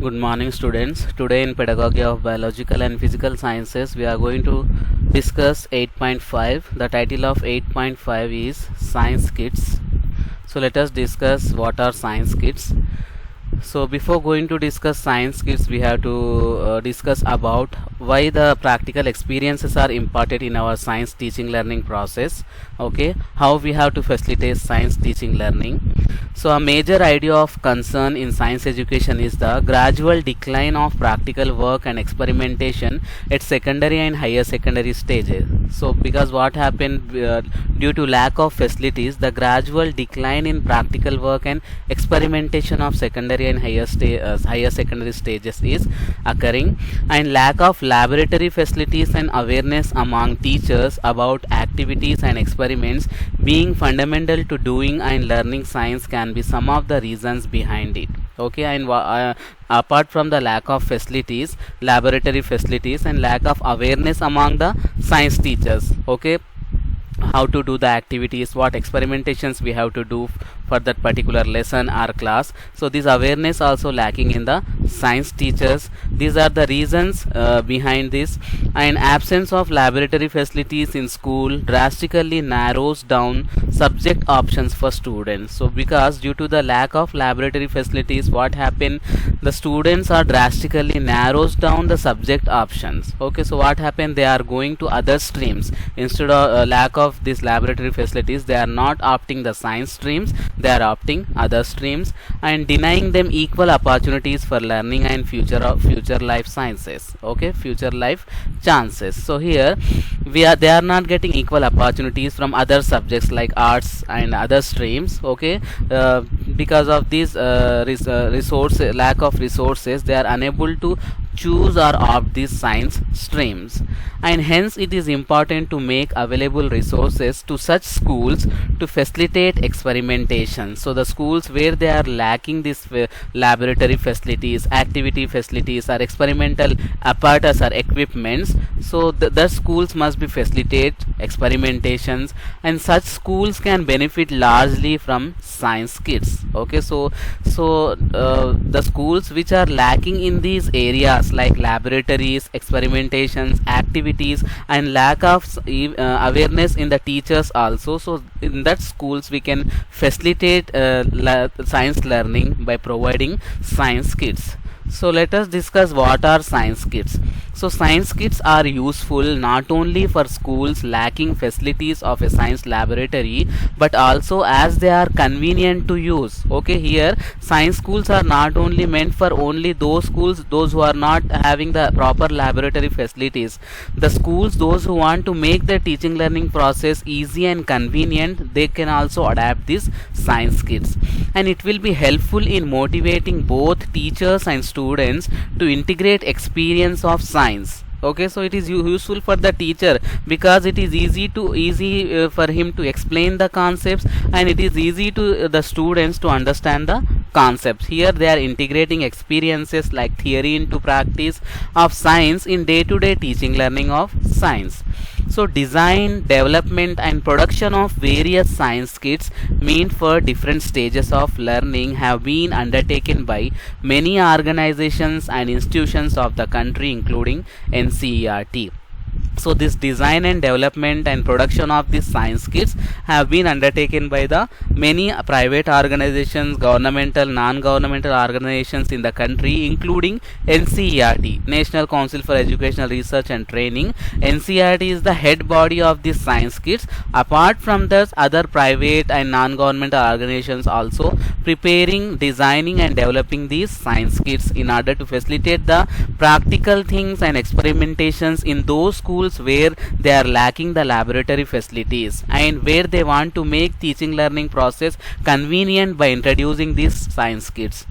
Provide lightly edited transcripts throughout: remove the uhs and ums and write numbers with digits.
Good morning, students. Today in Pedagogy of Biological and Physical Sciences, we are going to discuss 8.5. The title of 8.5 is Science Kits. So let us discuss what are science kits. So before going to discuss science kits, we have to discuss about why the practical experiences are imparted in our science teaching learning process. Okay, how we have to facilitate science teaching learning. So a major idea of concern in science education is the gradual decline of practical work and experimentation at secondary and higher secondary stages. So because what happened due to lack of facilities, the gradual decline in practical work and experimentation of secondary and higher secondary stages is occurring, and lack of laboratory facilities and awareness among teachers about activities and experiments being fundamental to doing and learning science can be some of the reasons behind it. Okay, and apart from the lack of facilities, laboratory facilities, and lack of awareness among the science teachers, okay, how to do the activities, what experimentations we have to do for that particular lesson or class. So this awareness also lacking in the science teachers. These are the reasons behind this. And absence of laboratory facilities in school drastically narrows down subject options for students. So because due to the lack of laboratory facilities, what happened, the students are drastically narrows down the subject options. Okay, so what happened, they are going to other streams instead of lack of these laboratory facilities. They are not opting the science streams, they are opting other streams, and denying them equal opportunities for learning and future life sciences. Okay, future life chances. So here they are not getting equal opportunities from other subjects like arts and other streams. Okay, because of this lack of resources, they are unable to choose or opt these science streams, and hence it is important to make available resources to such schools to facilitate experimentation. So the schools where they are lacking these laboratory facilities, activity facilities, or experimental apparatus or equipments, so the schools must be facilitate experimentations, and such schools can benefit largely from science kits. Okay, so the schools which are lacking in these areas like laboratories, experimentations, activities, and lack of awareness in the teachers also, so in that schools we can facilitate science learning by providing science kits. So let us discuss what are science kits. So science kits are useful not only for schools lacking facilities of a science laboratory, but also as they are convenient to use. Okay, here science schools are not only meant for only those schools those who are not having the proper laboratory facilities. The schools those who want to make the teaching learning process easy and convenient, they can also adapt these science kits, and it will be helpful in motivating both teachers and students to integrate experience of science. Okay, so it is useful for the teacher because it is easy for him to explain the concepts, and it is easy to the students to understand the concepts. Here they are integrating experiences like theory into practice of science in day-to-day teaching learning of science. So design, development, and production of various science kits meant for different stages of learning have been undertaken by many organizations and institutions of the country, including NCERT. So this design and development and production of these science kits have been undertaken by the many private organizations, governmental, non-governmental organizations in the country, including NCERT, National Council for Educational Research and Training. NCERT is the head body of these science kits. Apart from this, other private and non-governmental organizations also preparing, designing, and developing these science kits in order to facilitate the practical things and experimentations in those schools where they are lacking the laboratory facilities and where they want to make teaching learning process convenient by introducing these science kits.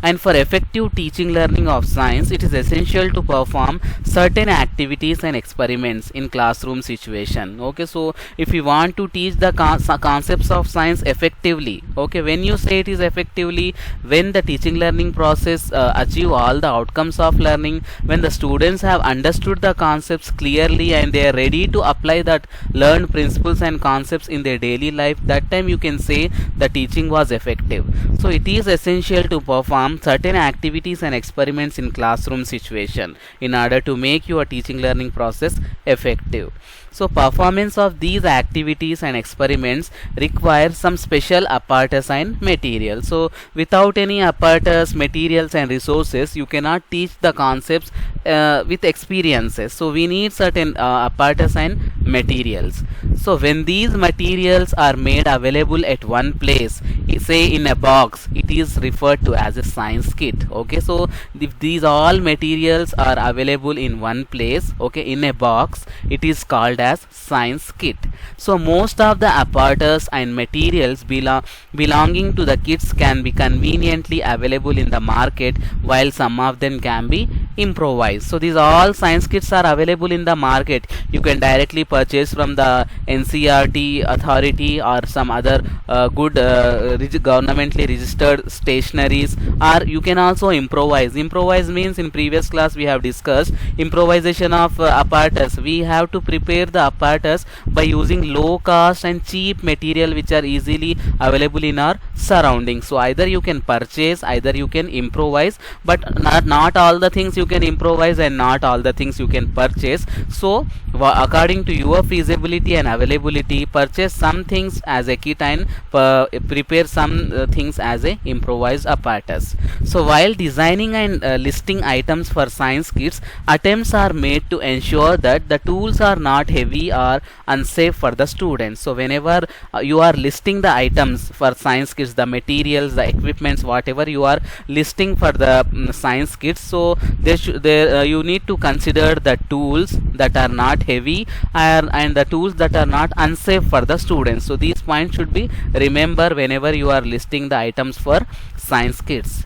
And for effective teaching learning of science, it is essential to perform certain activities and experiments in classroom situation. Okay, so if you want to teach the concepts of science effectively, okay, when you say it is effectively, when the teaching learning process achieve all the outcomes of learning, when the students have understood the concepts clearly and they are ready to apply that learned principles and concepts in their daily life, that time you can say the teaching was effective. So it is essential to perform perform certain activities and experiments in classroom situation in order to make your teaching learning process effective. So performance of these activities and experiments require some special apparatus and material. So without any apparatus, materials and resources, you cannot teach the concepts with experiences. So we need certain apparatus and materials. So when these materials are made available at one place, say in a box, it is referred to as a science kit. Okay, so if these all materials are available in one place, okay, in a box, it is called as science kit. So most of the apparatus and materials belonging to the kits can be conveniently available in the market, while some of them can be improvised. So these all science kits are available in the market. You can directly purchase from the NCERT authority or some other good governmentally registered stationaries, or you can also improvise. Improvise means, in previous class we have discussed improvisation of apparatus. We have to prepare the apparatus by using low cost and cheap material which are easily available in our surroundings. So either you can purchase, either you can improvise, but not all the things you can improvise and not all the things you can purchase. So according to your feasibility and availability, purchase some things as a kit and prepare some things as a improvised apparatus. So while designing and listing items for science kits, attempts are made to ensure that the tools are not heavy or unsafe for the students. So whenever you are listing the items for science kits, the materials, the equipments, whatever you are listing for the science kits, so you need to consider the tools that are not heavy and the tools that are not unsafe for the students. So these points should be remember whenever you are listing the items for science kits.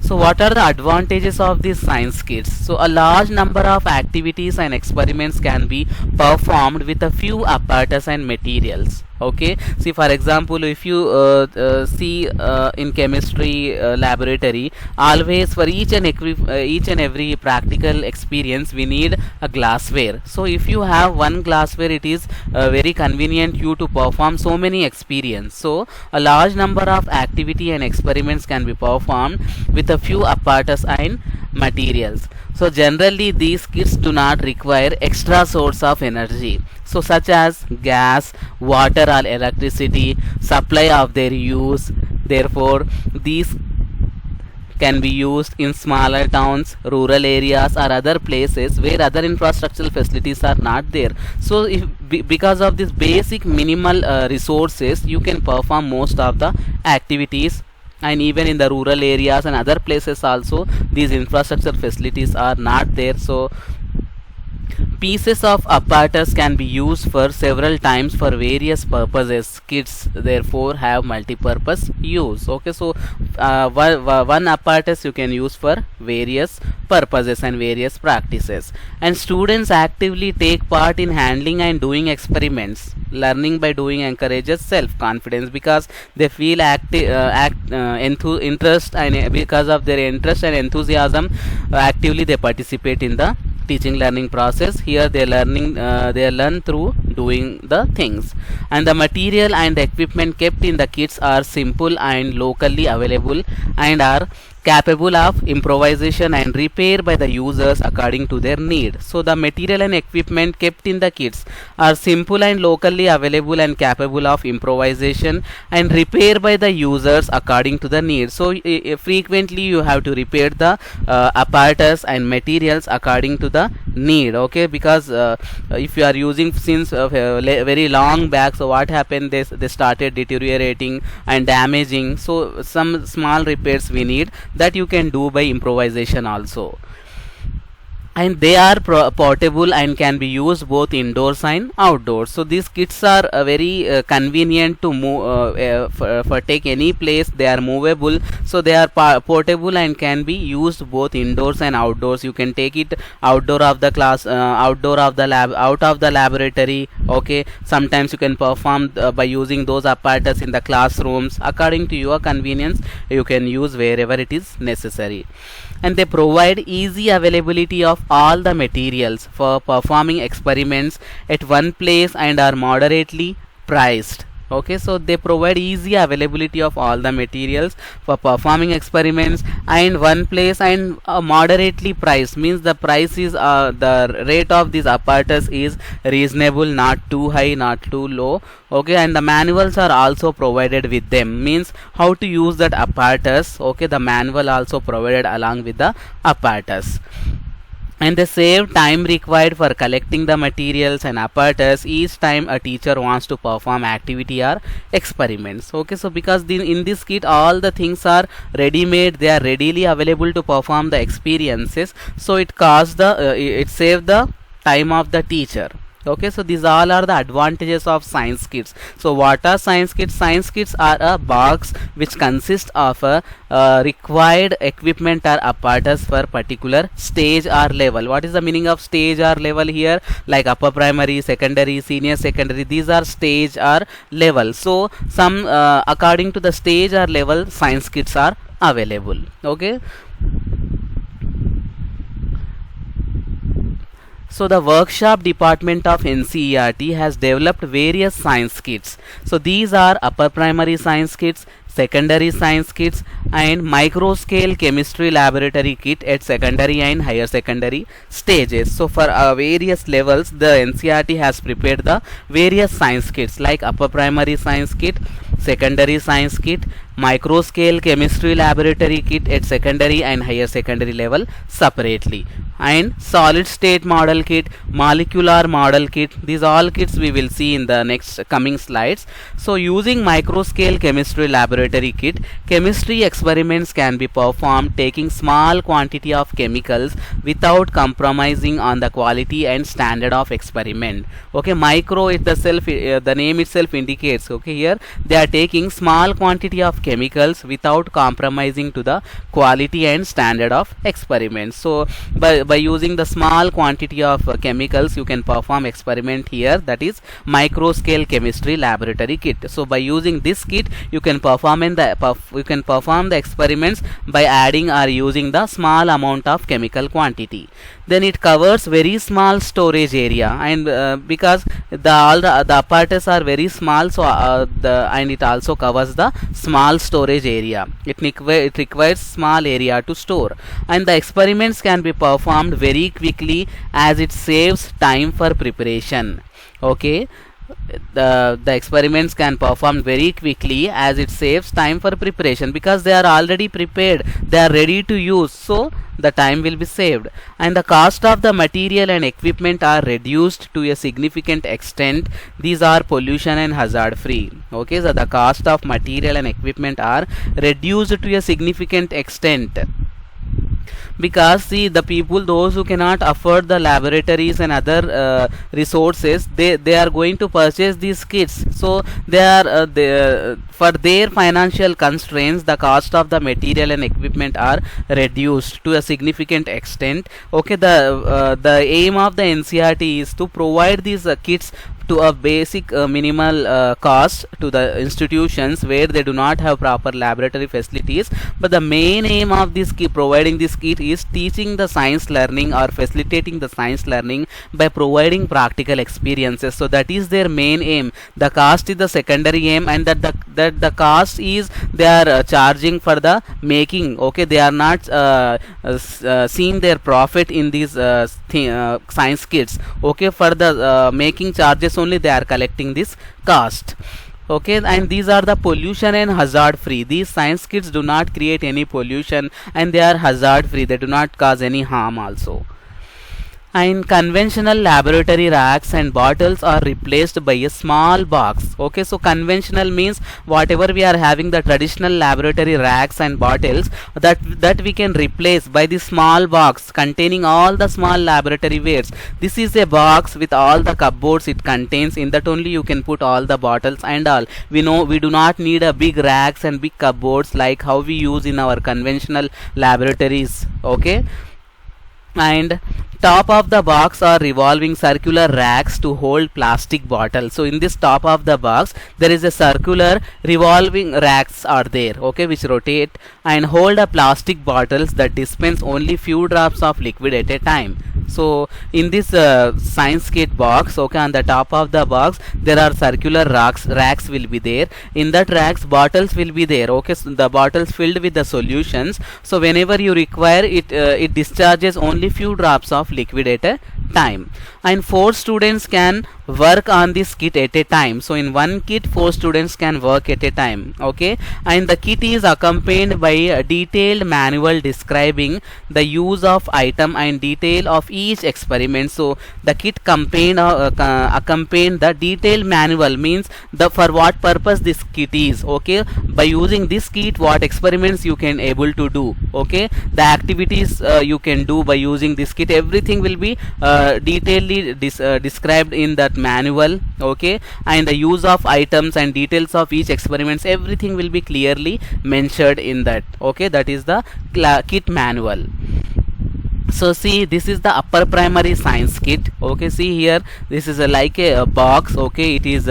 So what are the advantages of these science kits? So a large number of activities and experiments can be performed with a few apparatus and materials. Okay, see, for example, if you see in chemistry laboratory, always for each and every practical experience we need a glassware. So if you have one glassware, it is very convenient you to perform so many experience. So a large number of activity and experiments can be performed with a few apparatus and materials. So generally these kits do not require extra source of energy, so such as gas, water or electricity supply of their use. Therefore these can be used in smaller towns, rural areas or other places where other infrastructural facilities are not there. So if because of this basic minimal resources, you can perform most of the activities. And even in the rural areas and other places also, these infrastructure facilities are not there. So pieces of apparatus can be used for several times for various purposes. Kits therefore have multi-purpose use. Okay, so one apparatus you can use for various purposes and various practices. And students actively take part in handling and doing experiments. Learning by doing encourages self-confidence because they feel interest, and because of their interest and enthusiasm, actively they participate in the teaching learning process. Here they learn through doing the things. And the material and the equipment kept in the kits are simple and locally available and are capable of improvisation and repair by the users according to their need. So the material and equipment kept in the kits are simple and locally available and capable of improvisation and repair by the users according to the need. So frequently you have to repair the apparatus and materials according to the need. Okay, because if you are using since very long back, so what happened, they started deteriorating and damaging. So some small repairs we need, that you can do by improvisation also. And they are portable and can be used both indoors and outdoors. So these kits are very convenient to move for take any place. They are movable, so they are portable and can be used both indoors and outdoors. You can take it outdoor of the class, outdoor of the lab, out of the laboratory. Okay, sometimes you can perform by using those apparatus in the classrooms. According to your convenience, you can use wherever it is necessary. And they provide easy availability of all the materials for performing experiments at one place and are moderately priced. Okay, so they provide easy availability of all the materials for performing experiments, and one place, and moderately priced, means the price is the rate of this apparatus is reasonable, not too high, not too low. Okay, and the manuals are also provided with them, means how to use that apparatus. Okay, the manual also provided along with the apparatus, and they save time required for collecting the materials and apparatus each time a teacher wants to perform activity or experiments. Okay, so because in this kit all the things are ready made, they are readily available to perform the experiences, so it costs the it save the time of the teacher. Okay, so these all are the advantages of science kits. So what are science kits? Science kits are a box which consists of a required equipment or apparatus for particular stage or level. What is the meaning of stage or level here? Like upper primary, secondary, senior secondary, these are stage or level. So some according to the stage or level, science kits are available. Okay, so the workshop department of NCERT has developed various science kits. So these are upper primary science kits, secondary science kits, and micro scale chemistry laboratory kit at secondary and higher secondary stages. So for various levels, the NCERT has prepared the various science kits like upper primary science kit, secondary science kit, micro scale chemistry laboratory kit at secondary and higher secondary level separately, and solid state model kit, molecular model kit. These all kits we will see in the next coming slides. So using micro scale chemistry laboratory kit, chemistry experiments can be performed taking small quantity of chemicals without compromising on the quality and standard of experiment. Okay, micro itself, the name itself indicates, okay, here they are taking small quantity of chemicals without compromising to the quality and standard of experiments. So by using the small quantity of chemicals you can perform experiment here, that is micro scale chemistry laboratory kit. So by using this kit you can perform the experiments by adding or using the small amount of chemical quantity. Then it covers very small storage area, and because all the apparatus are very small, so and it also covers the small storage area. It requires small area to store, and the experiments can be performed very quickly as it saves time for preparation. Okay, the experiments can perform very quickly as it saves time for preparation, because they are already prepared, they are ready to use, so the time will be saved. And the cost of the material and equipment are reduced to a significant extent. These are pollution and hazard free. Okay, so the cost of material and equipment are reduced to a significant extent, because see, the people, those who cannot afford the laboratories and other resources, they are going to purchase these kits. So they are for their financial constraints, the cost of the material and equipment are reduced to a significant extent. Okay, the aim of the NCERT is to provide these kits to a basic minimal cost to the institutions where they do not have proper laboratory facilities. But the main aim of this providing this kit is teaching the science learning or facilitating the science learning by providing practical experiences. So that is their main aim. The cost is the secondary aim, and that the cost is they are charging for the making. Okay, they are not seeing their profit in these science kits. Okay, for the making charges only they are collecting this cost. Okay, and these are the pollution and hazard free. These science kits do not create any pollution, and they are hazard free, they do not cause any harm also. And conventional laboratory racks and bottles are replaced by a small box. Okay, so conventional means whatever we are having, the traditional laboratory racks and bottles, that we can replace by the small box containing all the small laboratory wares. This is a box with all the cupboards it contains. In that only you can put all the bottles and all. We know we do not need a big racks and big cupboards like how we use in our conventional laboratories. Okay, and top of the box are revolving circular racks to hold plastic bottles. So in this top of the box there is a circular revolving racks are there, okay, which rotate and hold a plastic bottles that dispense only few drops of liquid at a time. So in this science kit box, okay, on the top of the box there are circular racks will be there. In that racks bottles will be there, okay, so the bottles filled with the solutions. So whenever you require it, it discharges only few drops of liquid at a time, and 4 students can work on this kit at a time. So in one kit 4 students can work at a time, okay, and the kit is accompanied by a detailed manual describing the use of item and detail of each experiment. So the kit accompanied the detailed manual, means the for what purpose this kit is, okay, by using this kit what experiments you can able to do, okay, the activities you can do by using this kit, everything will be detailedly described in that manual, okay, and the use of items and details of each experiments, everything will be clearly mentioned in that, okay, that is the kit manual. So see, this is the upper primary science kit, okay, see here, this is like a box, okay, it is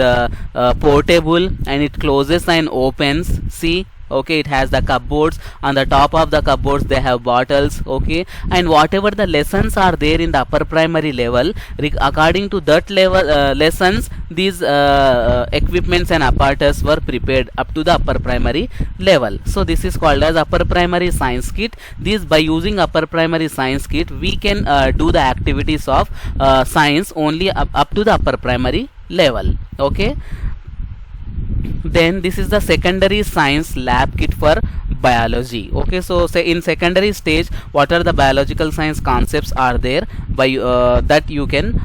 portable and it closes and opens, see, okay, it has the cupboards. On the top of the cupboards they have bottles, okay, and whatever the lessons are there in the upper primary level, according to that level lessons, these equipments and apparatus were prepared up to the upper primary level. So this is called as upper primary science kit. This, by using upper primary science kit, we can do the activities of science only up to the upper primary level, okay. Then this is the secondary science lab kit for biology, okay. So say in secondary stage, what are the biological science concepts are there by that you can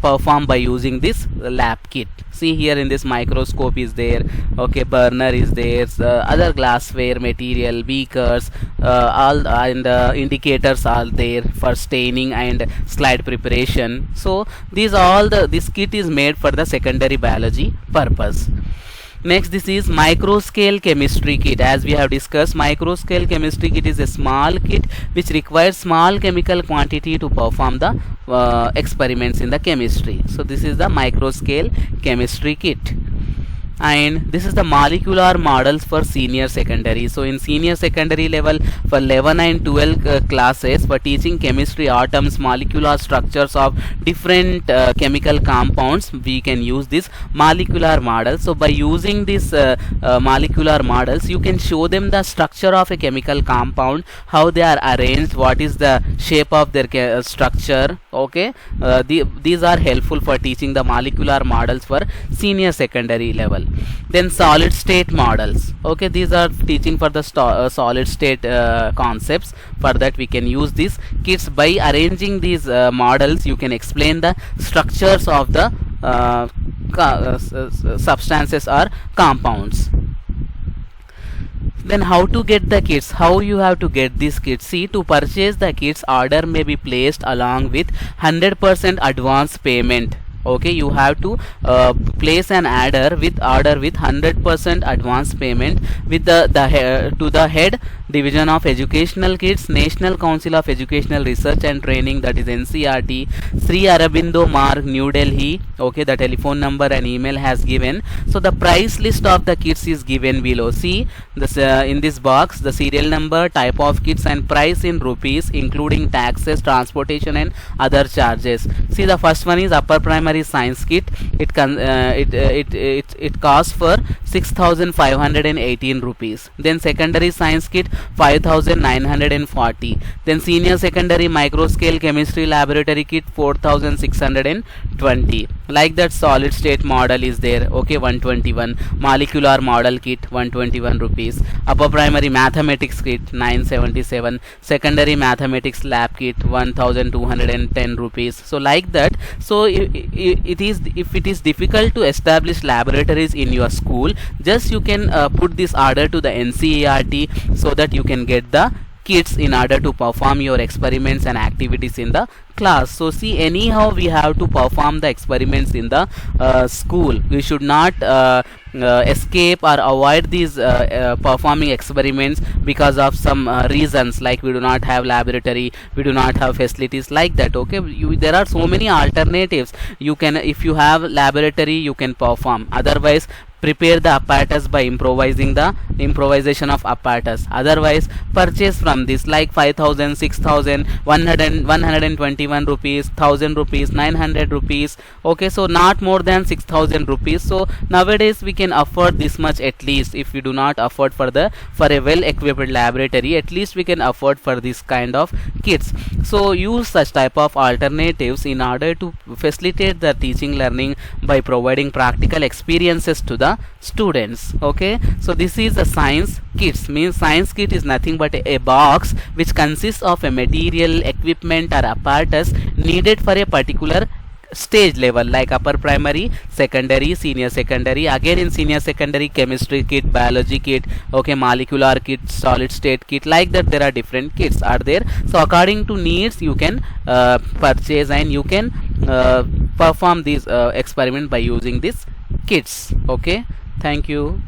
perform by using this lab kit. See here, in this microscope is there, okay, burner is there, other glassware material, beakers, all and indicators are there for staining and slide preparation. So these all this kit is made for the secondary biology purpose. Next, this is micro scale chemistry kit. As we have discussed, micro scale chemistry kit is a small kit which requires small chemical quantity to perform the experiments in the chemistry. So this is the micro scale chemistry kit. And this is the molecular models for senior secondary. So in senior secondary level, for 11 and 12 classes, for teaching chemistry, atoms, molecular structures of different chemical compounds, we can use this molecular model. So by using this molecular models, you can show them the structure of a chemical compound, how they are arranged, what is the shape of their structure, okay. These are helpful for teaching the molecular models for senior secondary level. Then solid state models, okay, these are teaching for the solid state concepts. For that we can use these kits. By arranging these models, you can explain the structures of the substances or compounds. Then how to get the kits, how you have to get these kits? See, to purchase the kits, order may be placed along with 100% advance payment, okay. You have to place an order with 100% advance payment with to the head division of educational kits, National Council of Educational Research and Training, that is NCRT, Sri Aurobindo Marg, New Delhi, okay. The telephone number and email has given. So the price list of the kits is given below. See this in this box, the serial number, type of kits and price in rupees including taxes, transportation and other charges. See, the first one is upper primary science kit. It costs for 6,518 rupees. Then secondary science kit 5,940. Then senior secondary micro scale chemistry laboratory kit 4,620. Like that, solid state model is there, okay, 121. Molecular model kit 121 rupees. Upper primary mathematics kit 977. Secondary mathematics lab kit 1,210 rupees. So like that. So if it is difficult to establish laboratories in your school, just you can put this order to the NCERT so that you can get the kits in order to perform your experiments and activities in the class. So see, anyhow we have to perform the experiments in the school. We should not escape or avoid these performing experiments because of some reasons, like we do not have laboratory, we do not have facilities, like that, okay. There are so many alternatives. You can, if you have laboratory, you can perform, otherwise prepare the apparatus by improvisation of apparatus. Otherwise, purchase from this like 5,000, 6,000, 121 rupees, 1,000 rupees, 900 rupees. Okay, so not more than 6,000 rupees. So nowadays we can afford this much at least. If we do not afford for a well equipped laboratory, at least we can afford for this kind of kits. So use such type of alternatives in order to facilitate the teaching learning by providing practical experiences to the students. Okay, so this is a science kits. Means science kit is nothing but a box which consists of a material, equipment or apparatus needed for a particular stage level, like upper primary, secondary, senior secondary. Again in senior secondary, chemistry kit, biology kit, okay, molecular kit, solid state kit, like that there are different kits are there. So according to needs you can purchase and you can perform this experiment by using these kits. Okay, thank you.